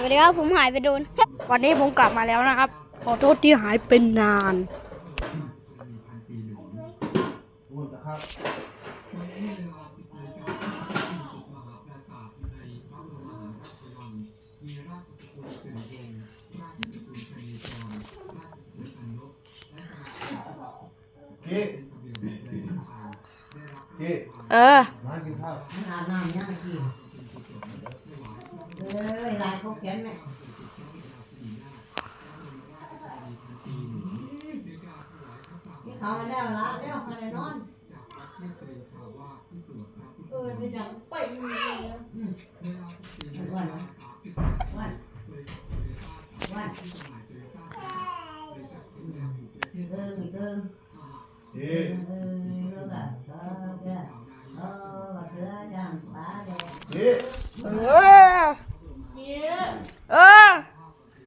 วัสดีครับผมหายไปโดนวันนี้ผมกลับมาแล้วนะครับขอโทษที่หายเป็นนานมากินข้าวอาบน้ำยังกินลายเขาแขนไหมเขามาแล้วละแล้วมาได้นอนไปจังไปวันเดิน